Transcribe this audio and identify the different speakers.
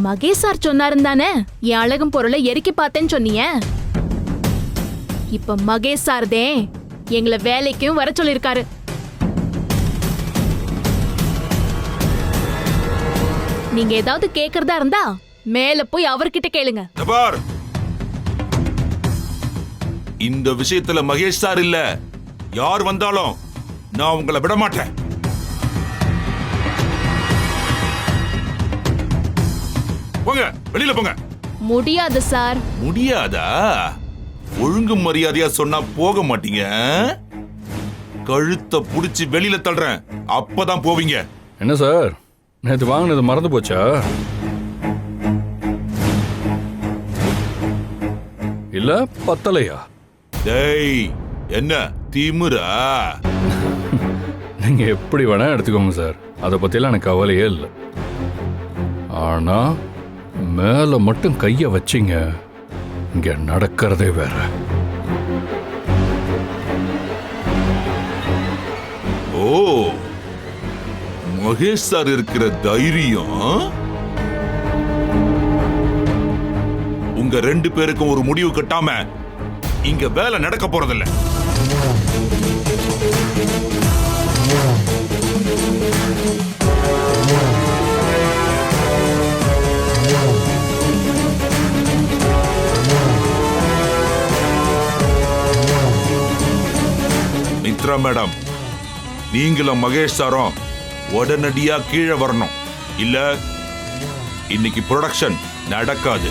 Speaker 1: Mahesh sir சொன்னாருன்னு தானே என் அழகும் பொருளை எரிக்கி பார்த்தேன்னு சொன்னீங்க. இப்ப மகேஷ் சார் தான் எங்களை வேலைக்கும் வர சொல்லிருக்காரு. நீங்க ஏதாவது கேக்குறதா இருந்தா மேல போய் அவர்கிட்ட கேளுங்க.
Speaker 2: இந்த விஷயத்துல மகேஷ் சார் இல்ல, யார் வந்தாலும் நான் உங்களை விட மாட்டேன். போங்க, வெளியில போங்க.
Speaker 1: முடியாது சார்.
Speaker 2: முடியாதா? ஒழுங்கு மரியாதையா சொன்னா போக மாட்டீங்க. கழுத்தை புடிச்சு வெளியில தள்ளுறேன், அப்பதான் போவீங்க.
Speaker 3: என்ன சார், நேத்து வாங்கினது மறந்து போச்சா? இல்ல பத்தலையா?
Speaker 2: டேய், என்ன திமிரா?
Speaker 3: நீங்க எப்படி வேணா எடுத்துக்கோங்க சார், அதை பத்தியெல்லாம் எனக்கு கவலையே இல்லை. ஆனா மேல மட்டும் கைய வச்சிங்க, இங்க நடக்கிறதே வேற.
Speaker 2: ஓ, மகேஷ் சார் இருக்கிற தைரியம் உங்க 2 பேருக்கும் ஒரு முடிவு கட்டாம இங்க வேலை நடக்க போறதில்ல. மித்ரா மேடம், நீங்களும் மகேஷ் சாரும் உடனடியா கீழே வரணும். இல்ல இன்னைக்கு ப்ரொடக்ஷன் நடக்காது.